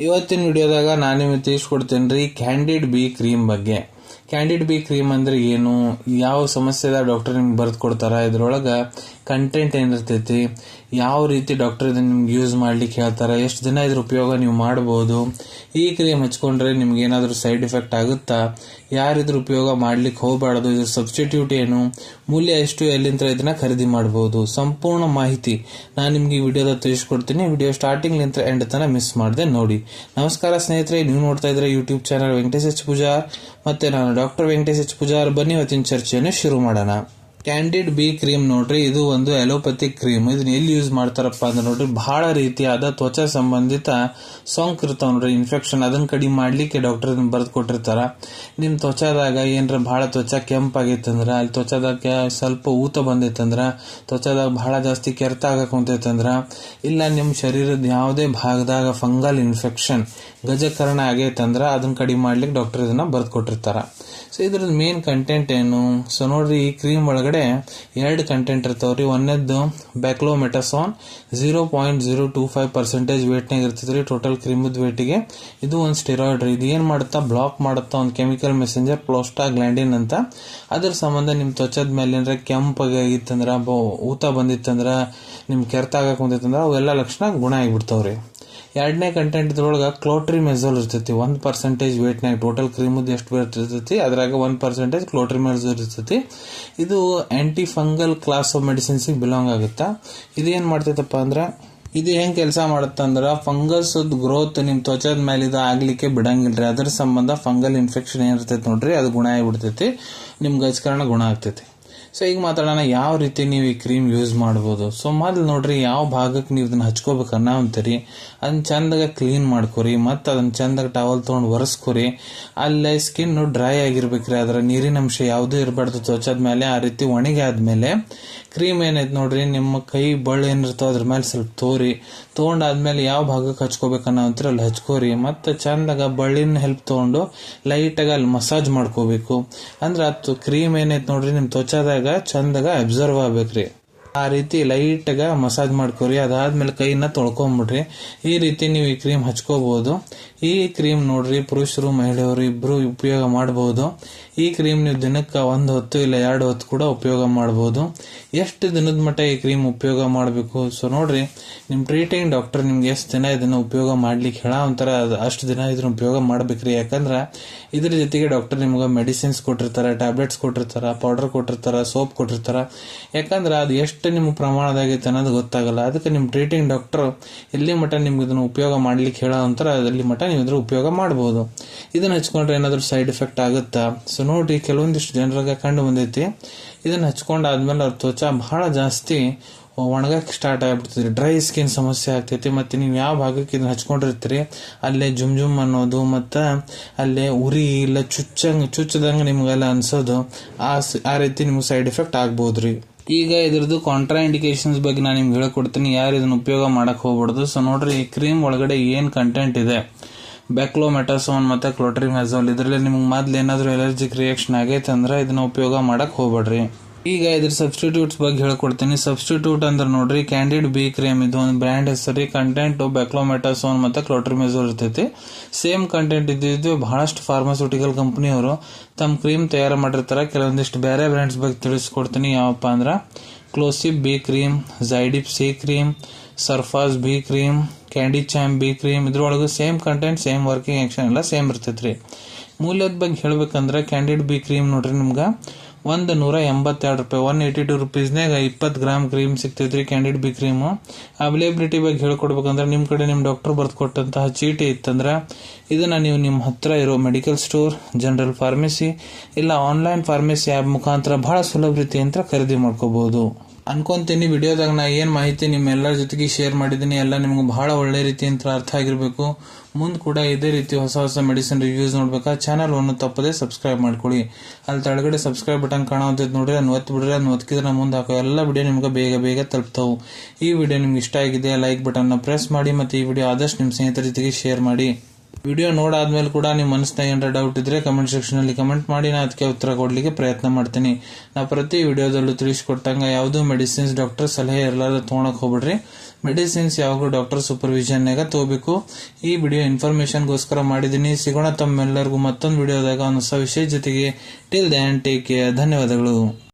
ಇವತ್ತಿನ ವಿಡಿಯೋದಾಗ ನಾನು ನಿಮಗೆ ತಿಳಿಸ್ಕೊಡ್ತೇನೆ ರೀ ಕ್ಯಾಂಡಿಡ್ ಬಿ ಕ್ರೀಮ್ ಬಗ್ಗೆ. ಕ್ಯಾಂಡಿಡ್ ಬಿ ಕ್ರೀಮ್ ಅಂದ್ರೆ ಏನು, ಯಾವ ಸಮಸ್ಯೆದ ಡಾಕ್ಟರ್ ನಿಮ್ಗೆ ಬರೆದು ಕೊಡ್ತಾರ, ಇದ್ರೊಳಗೆ ಕಂಟೆಂಟ್ ಏನಿರ್ತೈತಿ, ಯಾವ ರೀತಿ ಡಾಕ್ಟರ್ ಇದನ್ನ ನಿಮ್ಗೆ ಯೂಸ್ ಮಾಡ್ಲಿಕ್ಕೆ ಹೇಳ್ತಾರೆ, ಎಷ್ಟು ದಿನ ಇದ್ರ ಉಪಯೋಗ ನೀವು ಮಾಡಬಹುದು, ಈ ಕ್ರೀಮ್ ಹಚ್ಕೊಂಡ್ರೆ ನಿಮ್ಗೆ ಏನಾದರೂ ಸೈಡ್ ಎಫೆಕ್ಟ್ ಆಗುತ್ತಾ, ಯಾರಿದ್ರ ಉಪಯೋಗ ಮಾಡ್ಲಿಕ್ಕೆ ಹೋಗಬಾರ್ದು, ಇದ್ರ ಸಬ್ಸ್ಟಿಟ್ಯೂಟ್ ಏನು, ಮೂಲ್ಯ ಎಷ್ಟು, ಎಲ್ಲಿಂದ ಇದನ್ನ ಖರೀದಿ ಮಾಡಬಹುದು, ಸಂಪೂರ್ಣ ಮಾಹಿತಿ ನಾನು ನಿಮ್ಗೆ ಈ ವಿಡಿಯೋದ ತಿಳಿಸ್ಕೊಡ್ತೀನಿ. ವಿಡಿಯೋ ಸ್ಟಾರ್ಟಿಂಗ್ ನಿಂತ ಎಂಡ್ ತನಕ ಮಿಸ್ ಮಾಡದೆ ನೋಡಿ. ನಮಸ್ಕಾರ ಸ್ನೇಹಿತರೆ, ನೀವು ನೋಡ್ತಾ ಇದ್ರೆ YouTube channel Venkatesh H Pujar, ಮತ್ತೆ ನಾನು ಡಾಕ್ಟರ್ ವೆಂಕಟೇಶ್ ಎಚ್ ಪೂಜಾರ್. ಬನ್ನಿ ಇವತ್ತಿನ ಚರ್ಚೆಯನ್ನು ಶುರು ಮಾಡೋಣ. ಕ್ಯಾಂಡಿಡ್ ಬಿ ಕ್ರೀಮ್ ನೋಡ್ರಿ, ಇದು ಒಂದು ಅಲೋಪತಿಕ್ ಕ್ರೀಮ್. ಇದನ್ನ ಎಲ್ಲಿ ಯೂಸ್ ಮಾಡ್ತಾರಪ್ಪ ಅಂದ್ರೆ ನೋಡ್ರಿ, ಬಹಳ ರೀತಿಯಾದ ತ್ವಚಾ ಸಂಬಂಧಿತ ಸೋಂಕು ಇರ್ತಾವ ನೋಡ್ರಿ, ಇನ್ಫೆಕ್ಷನ್, ಅದನ್ನ ಕಡಿಮೆ ಮಾಡ್ಲಿಕ್ಕೆ ಡಾಕ್ಟರ್ ಇದನ್ನ ಬರೆದು ಕೊಟ್ಟಿರ್ತಾರ. ನಿಮ್ ತ್ವಚಾದಾಗ ಏನ್ರ ಬಹಳ ತ್ವಚಾ ಕೆಂಪಾಗೈತಂದ್ರ, ಅಲ್ಲಿ ತ್ವಚಾದಾಗ ಸ್ವಲ್ಪ ಊತ ಬಂದೈತಂದ್ರ, ತ್ವಚಾದಾಗ ಬಹಳ ಜಾಸ್ತಿ ಕೆರೆತ ಆಗಕ್ ಕುಂತೈತಂದ್ರ, ಇಲ್ಲ ನಿಮ್ ಶರೀರದ ಯಾವುದೇ ಭಾಗದಾಗ ಫಂಗಲ್ ಇನ್ಫೆಕ್ಷನ್ ಗಜಕರಣ ಆಗೈತಂದ್ರ ಅದನ್ನ ಕಡಿಮೆ ಮಾಡ್ಲಿಕ್ಕೆ ಡಾಕ್ಟರ್ ಇದನ್ನ ಬರೆದು ಕೊಟ್ಟಿರ್ತಾರ. ಸೊ ಇದ್ರದ್ದು ಮೇನ್ ಕಂಟೆಂಟ್ ಏನು? ಸೊ ನೋಡ್ರಿ, ಈ ಕ್ರೀಮ್ ಒಳಗಡೆ 2 ಕಂಟೆಂಟ್ ಇರ್ತಾವ್ರಿ. ಒಂದನೇದ್ದು ಬ್ಯಾಕ್ಲೋಮೆಟಾಸೋನ್ 0.025% ವೇಟ್ನಾಗ ಇರ್ತೈತ್ರಿ ಟೋಟಲ್ ಕ್ರೀಮದ ವೇಟಿಗೆ. ಇದು ಒಂದು ಸ್ಟೆರಾಯ್ಡ್ ರೀ. ಇದು ಏನ್ ಮಾಡುತ್ತಾ, ಬ್ಲಾಕ್ ಮಾಡುತ್ತಾ ಒಂದು ಕೆಮಿಕಲ್ ಮೆಸೆಂಜರ್ ಪ್ರೋಸ್ಟಾಗ್ಲ್ಯಾಂಡಿನ್ ಅಂತ. ಅದ್ರ ಸಂಬಂಧ ನಿಮ್ ತ್ವಚದ ಮೇಲೆ ಏನಾರ ಕೆಂಪಾಗಿತ್ತಂದ್ರ, ಊತ ಬಂದಿತ್ತಂದ್ರ, ನಿಮ್ ಕೆರೆತಾಗಕ್ ಕುಂತೈತಂದ್ರ ಅವೆಲ್ಲ ಲಕ್ಷಣ ಗುಣ ಆಗಿಬಿಡ್ತಾವ್ರಿ. 2ನೇ ಕಂಟೆಂಟ್ ಇದ್ರೊಳಗ ಕ್ಲೋಟ್ರಿಮೆಜೋಲ್ ಇರ್ತೈತಿ. 1% ವೇಟ್ನಾಗ ಟೋಟಲ್ ಕ್ರೀಮದ್ ಎಷ್ಟು ವೇಟ್ ಇರ್ತೈತಿ ಅದ್ರಾಗ 1% ಕ್ಲೋಟ್ರಿಮೆಜೋಲ್ ಇರ್ತೈತಿ. ಇದು aunty fungal class of medicines belong ಆಗುತ್ತಾ. ಇದು ಏನ್ ಮಾಡ್ತೈತಪ್ಪ ಅಂದ್ರ, ಇದು ಹೆಂಗ್ ಕೆಲಸ ಮಾಡತ್ತಂದ್ರ, ಫಂಗಸ್ ಗ್ರೋತ್ ನಿಮ್ ತ್ವಚದ ಮೇಲೆ ಇದು ಆಗ್ಲಿಕ್ಕೆ ಬಿಡಂಗಿಲ್ರಿ. ಅದ್ರ ಸಂಬಂಧ ಫಂಗಲ್ ಇನ್ಫೆಕ್ಷನ್ ಏನಿರ್ತೈತಿ ನೋಡ್ರಿ, ಅದು ಗುಣ ಆಗಿಬಿಡ್ತೈತಿ, ನಿಮ್ ಗಜಕರಣ ಗುಣ ಆಗ್ತೈತಿ. ಸೊ ಈಗ ಮಾತಾಡೋಣ ಯಾವ ರೀತಿ ನೀವು ಈ ಕ್ರೀಮ್ ಯೂಸ್ ಮಾಡಬಹುದು. ಸೊ ಮೊದಲು ನೋಡ್ರಿ, ಯಾವ ಭಾಗಕ್ಕೆ ನೀವು ಇದನ್ನ ಹಚ್ಕೋಬೇಕು ಅನ್ನೋಂತೀರಿ ಅದನ್ನ ಚಂದಾಗ ಕ್ಲೀನ್ ಮಾಡ್ಕೊರಿ, ಮತ್ತೆ ಅದನ್ನ ಚಂದಾಗ ಟವಲ್ ತಗೊಂಡು ಒರೆಸ್ಕೊರಿ. ಅಲ್ಲೇ ಸ್ಕಿನ್ ಡ್ರೈ ಆಗಿರ್ಬೇಕ್ರಿ, ಅದರ ನೀರಿನ ಅಂಶ ಯಾವುದೂ ಇರಬಾರ್ದು ತ್ವಚದ ಮೇಲೆ. ಆ ರೀತಿ ಒಣಗಿ ಆದ್ಮೇಲೆ ಕ್ರೀಮ್ ಏನೈತೆ ನೋಡ್ರಿ, ನಿಮ್ಮ ಕೈ ಬಳ್ಳಿ ಏನಿರ್ತಾವ ಅದ್ರ ಮೇಲೆ ಸ್ವಲ್ಪ ತಗೊಂಡಾದ್ಮೇಲೆ ಯಾವ ಭಾಗಕ್ಕೆ ಹಚ್ಕೋಬೇಕನ್ನೋ ಅಂತೀರ ಅಲ್ಲಿ ಹಚ್ಕೋರಿ. ಮತ್ತೆ ಚಂದಾಗ ಬಳ್ಳಿನ ಹೆಲ್ಪ್ ತಗೊಂಡು ಲೈಟಾಗಿ ಅಲ್ಲಿ ಮಸಾಜ್ ಮಾಡ್ಕೋಬೇಕು. ಅಂದ್ರೆ ಅದು ಕ್ರೀಮ್ ಏನೈತೆ ನೋಡ್ರಿ ನಿಮ್ ತ್ವಚದಾಗ ಚಂದಾಗ ಅಬ್ಸರ್ವ್ ಆಗ್ಬೇಕ್ರಿ. ಆ ರೀತಿ ಲೈಟ್ಗ ಮಸಾಜ್ ಮಾಡ್ಕೋರಿ. ಅದಾದ್ಮೇಲೆ ಕೈನ ತೊಳ್ಕೊಂಬಿಡ್ರಿ. ಈ ರೀತಿ ನೀವು ಈ ಕ್ರೀಮ್ ಹಚ್ಕೋಬಹುದು. ಈ ಕ್ರೀಮ್ ನೋಡ್ರಿ, ಪುರುಷರು ಮಹಿಳೆಯರು ಇಬ್ರು ಉಪಯೋಗ ಮಾಡಬಹುದು. ಈ ಕ್ರೀಮ್ ನೀವು ದಿನಕ್ಕೆ 1 ಹೊತ್ತು ಇಲ್ಲ 2 ಹೊತ್ತು ಕೂಡ ಉಪಯೋಗ ಮಾಡಬಹುದು. ಎಷ್ಟು ದಿನದ ಮಟ್ಟ ಈ ಕ್ರೀಮ್ ಉಪಯೋಗ ಮಾಡಬೇಕು? ಸೊ ನೋಡ್ರಿ, ನಿಮ್ ಟ್ರೀಟಿಂಗ್ ಡಾಕ್ಟರ್ ನಿಮ್ಗೆ ಎಷ್ಟು ದಿನ ಇದನ್ನ ಉಪಯೋಗ ಮಾಡ್ಲಿಕ್ಕೆ ಹೇಳ ಒಂಥರ ಅಷ್ಟು ದಿನ ಇದನ್ನ ಉಪಯೋಗ ಮಾಡ್ಬೇಕ್ರಿ. ಯಾಕಂದ್ರ ಇದ್ರ ಜೊತೆಗೆ ಡಾಕ್ಟರ್ ನಿಮ್ಗೆ ಮೆಡಿಸಿನ್ಸ್ ಕೊಟ್ಟಿರ್ತಾರ, ಟ್ಯಾಬ್ಲೆಟ್ಸ್ ಕೊಟ್ಟಿರ್ತಾರ, ಪೌಡರ್ ಕೊಟ್ಟಿರ್ತಾರ, ಸೋಪ್ ಕೊಟ್ಟಿರ್ತಾರ. ಯಾಕಂದ್ರ ಅದು ಎಷ್ಟು ನಿಮ್ಮ ಪ್ರಮಾಣದಾಗೈತೆ ಅನ್ನೋದು ಗೊತ್ತಾಗಲ್ಲ. ಅದಕ್ಕೆ ನಿಮ್ ಟ್ರೀಟಿಂಗ್ ಡಾಕ್ಟರ್ ಎಲ್ಲಿ ಮಟ್ಟ ನಿಮ್ಗೆ ಇದನ್ನ ಉಪಯೋಗ ಮಾಡ್ಲಿಕ್ಕೆ ಹೇಳೋ ಅಂತರ ಅಲ್ಲಿ ಮಟ್ಟ ನೀವು ಇದ್ರ ಉಪಯೋಗ ಮಾಡಬಹುದು. ಇದನ್ನ ಹಚ್ಕೊಂಡ್ರೆ ಏನಾದ್ರು ಸೈಡ್ ಎಫೆಕ್ಟ್ ಆಗುತ್ತಾ? ಸೊ ನೋಡ್ರಿ, ಕೆಲವೊಂದಿಷ್ಟು ಜನರಾಗ ಕಂಡು ಬಂದೈತಿ, ಇದನ್ನ ಹಚ್ಕೊಂಡಾದ್ಮೇಲೆ ಅವ್ರ ತ್ವಚಾ ಬಹಳ ಜಾಸ್ತಿ ಒಣಗಕ್ಕೆ ಸ್ಟಾರ್ಟ್ ಆಗ್ಬಿಡ್ತೈತಿ, ಡ್ರೈ ಸ್ಕಿನ್ ಸಮಸ್ಯೆ ಆಗ್ತೈತಿ. ಮತ್ತೆ ನೀವು ಯಾವ ಭಾಗಕ್ಕೆ ಇದನ್ನ ಹಚ್ಕೊಂಡಿರ್ತೀರಿ ಅಲ್ಲೇ ಜುಮ್ ಅನ್ನೋದು, ಮತ್ತೆ ಅಲ್ಲೇ ಉರಿ ಇಲ್ಲ ಚುಚ್ಚದಂಗ ನಿಮ್ಗೆಲ್ಲ ಅನ್ಸೋದು, ಆ ರೀತಿ ನಿಮ್ಗೆ ಸೈಡ್ ಎಫೆಕ್ಟ್ ಆಗ್ಬೋದ್ರಿ. ಈಗ ಇದ್ರದ್ದು ಕಾಂಟ್ರಾ ಇಂಡಿಕೇಶನ್ಸ್ ಬಗ್ಗೆ ನಾನು ನಿಮ್ಗೆ ಹೇಳ್ಕೊಡ್ತೀನಿ, ಯಾರು ಇದನ್ನ ಉಪಯೋಗ ಮಾಡಕ್ ಹೋಗ್ಬಾರ್ದು. ಸೊ ನೋಡ್ರಿ, ಈ ಕ್ರೀಮ್ ಒಳಗಡೆ ಏನ್ ಕಂಟೆಂಟ್ ಇದೆ, ಬ್ಯಾಕ್ಲೋಮೆಟಾಸೋನ್ ಮತ್ತೆ ಕ್ಲೋಟ್ರಿಮೆಜೋಲ್, ಇದ್ರಲ್ಲಿ ನಿಮ್ಗೆ ಮೊದ್ಲು ಏನಾದ್ರು ಎಲರ್ಜಿಕ್ ರಿಯಾಕ್ಷನ್ ಆಗೈತೆ ಅಂದ್ರೆ ಇದನ್ನ ಉಪಯೋಗ ಮಾಡಕ್ ಹೋಗ್ಬೇಡ್ರಿ. ಈಗ ಇದ್ರ ಸಬ್ಸ್ಟಿಟ್ಯೂಟ್ಸ್ ಬಗ್ಗೆ ಹೇಳ್ಕೊಡ್ತೀನಿ. ಸಬ್ಸ್ಟಿಟ್ಯೂಟ್ ಅಂದ್ರೆ ನೋಡ್ರಿ, ಕ್ಯಾಂಡಿಡ್ ಬಿ ಕ್ರೀಮ್ ಇದು ಒಂದು ಬ್ರ್ಯಾಂಡ್ ಹೆಸರಿ. ಕಂಟೆಂಟ್ ಬ್ಯಾಕ್ಲೋಮೆಟಾಸೋನ್ ಮತ್ತೆ ಕ್ಲೋಟ್ರಿಮೆಜೋಲ್ ಇರ್ತೈತಿ. ಸೇಮ್ ಕಂಟೆಂಟ್ ಇದ್ದಿದ್ದು ಬಹಳಷ್ಟು ಫಾರ್ಮಾಸ್ಯೂಟಿಕಲ್ ಕಂಪನಿಯವರು ತಮ್ಮ ಕ್ರೀಮ್ ತಯಾರು ಮಾಡಿರ್ತಾರ. ಕೆಲವೊಂದಿಷ್ಟು ಬೇರೆ ಬ್ರ್ಯಾಂಡ್ಸ್ ಬಗ್ಗೆ ತಿಳಿಸ್ಕೊಡ್ತೀನಿ. ಯಾವಪ್ಪ ಅಂದ್ರ ಕ್ಲೋಸಿಪ್ ಬಿ ಕ್ರೀಮ್, ಝೈಡಿಪ್ C cream, Surfaz B cream, ಕ್ಯಾಂಡಿ ಚಾಂಪ್ ಬಿ ಕ್ರೀಮ್. ಇದ್ರೊಳಗೆ same content, same working action ಎಲ್ಲ ಸೇಮ್ ಇರ್ತೈತ್ರಿ. ಮೂಲ್ಯದ ಬಗ್ಗೆ ಹೇಳ್ಬೇಕಂದ್ರೆ ಕ್ಯಾಂಡಿಡ್ ಬಿ ಕ್ರೀಮ್ ನೋಡ್ರಿ, ನಿಮ್ಗೆ $182, $182 20 ಗ್ರಾಮ್ ಕ್ರೀಮ್ ಸಿಗ್ತೈತ್ರಿ ಕ್ಯಾಂಡಿಡ್ ಬಿ ಕ್ರೀಮ್. ಅವೈಲೇಬಿಲಿಟಿ ಬಗ್ಗೆ ಹೇಳ್ಕೊಡ್ಬೇಕಂದ್ರೆ ನಿಮ್ ಕಡೆ ನಿಮ್ ಡಾಕ್ಟರ್ ಬರ್ದು ಕೊಟ್ಟಂತಹ ಚೀಟಿ ಇತ್ತಂದ್ರ ಇದನ್ನ ನೀವು ನಿಮ್ ಹತ್ರ ಇರೋ ಮೆಡಿಕಲ್ ಸ್ಟೋರ್, ಜನರಲ್ ಫಾರ್ಮಸಿ ಇಲ್ಲ ಆನ್ಲೈನ್ ಫಾರ್ಮಸಿ ಆ್ಯಪ್ ಮುಖಾಂತರ ಬಹಳ ಸುಲಭ ರೀತಿಯಂತ್ರ ಖರೀದಿ ಮಾಡ್ಕೋಬಹುದು ಅನ್ಕೊಂತೀನಿ. ವಿಡಿಯೋದಾಗ ನಾ ಏನ್ ಮಾಹಿತಿ ನಿಮ್ಮೆಲ್ಲರ ಜೊತೆಗೆ ಶೇರ್ ಮಾಡಿದೀನಿ ಎಲ್ಲ ನಿಮ್ಗೆ ಬಹಳ ಒಳ್ಳೆ ರೀತಿಯಂತ್ರ ಅರ್ಥ ಆಗಿರ್ಬೇಕು. ಮುಂದ್ ಕೂಡ ಇದೇ ರೀತಿ ಹೊಸ ಮೆಡಿಸಿನ್ ರಿವ್ಯೂಸ್ ನೋಡ್ಬೇಕಾ ಚಾನಲ್ ಅನ್ನು ತಪ್ಪದೆ ಸಬ್ಸ್ಕ್ರೈಬ್ ಮಾಡ್ಕೊಳ್ಳಿ. ಅಲ್ಲಿ ತೆಳಗಡೆ ಸಬ್ಸ್ಕ್ರೈಬ್ ಬಟನ್ ಕಾಣೋತೈತೆ ನೋಡ್ರಿ, ಅದನ್ನ ಒತ್ತಿ ಬಿಡ್ರಿ. ಅದನ್ನ ಒತ್ತಿದ್ರೆ ಮುಂದೆ ಹಾಕೋ ಎಲ್ಲ ವಿಡಿಯೋ ನಿಮ್ಗೆ ಬೇಗ ತಲುಪ್ತಾವು. ಈ ವಿಡಿಯೋ ನಿಮ್ಗೆ ಇಷ್ಟ ಆಗಿದೆ ಲೈಕ್ ಬಟನ್ ಪ್ರೆಸ್ ಮಾಡಿ, ಮತ್ತೆ ಈ ವಿಡಿಯೋ ಆದಷ್ಟು ನಿಮ್ ಸ್ನೇಹಿತರ ಜೊತೆಗೆ ಶೇರ್ ಮಾಡಿ. ವಿಡಿಯೋ ನೋಡಾದ್ಮೇಲೆ ಕೂಡ ನಿಮ್ಮ ಮನಸ್ಸಿನಾಗ ಏನಾರ ಡೌಟ್ ಇದ್ರೆ ಕಮೆಂಟ್ ಸೆಕ್ಷನ್ ಅಲ್ಲಿ ಕಮೆಂಟ್ ಮಾಡಿ, ನಾ ಅದಕ್ಕೆ ಉತ್ತರ ಕೊಡ್ಲಿಕ್ಕೆ ಪ್ರಯತ್ನ ಮಾಡ್ತೀನಿ. ನಾ ಪ್ರತಿ ವಿಡಿಯೋದಲ್ಲೂ ತಿಳಿಸ್ಕೊಟ್ಟಂಗ ಯಾವುದೂ ಮೆಡಿಸಿನ್ಸ್ ಡಾಕ್ಟರ್ ಸಲಹೆ ಇರಲಾರ್ದ ತೊಗೊಳಕ್ ಹೋಗ್ಬಿಡ್ರಿ. ಮೆಡಿಸಿನ್ಸ್ ಯಾವಾಗೂ ಡಾಕ್ಟರ್ ಸೂಪರ್ವಿಷನ್ನಾಗ ತಗೋಬೇಕು. ಈ ವಿಡಿಯೋ ಇನ್ಫಾರ್ಮೇಶನ್ಗೋಸ್ಕರ ಮಾಡಿದ್ದೀನಿ. ಸಿಗೋಣ ತಮ್ಮೆಲ್ಲರಿಗೂ ಮತ್ತೊಂದು ವಿಡಿಯೋದಾಗ ಒಂದು ಹೊಸ ವಿಷಯ ಜೊತೆಗೆ. Till then take care. ಧನ್ಯವಾದಗಳು.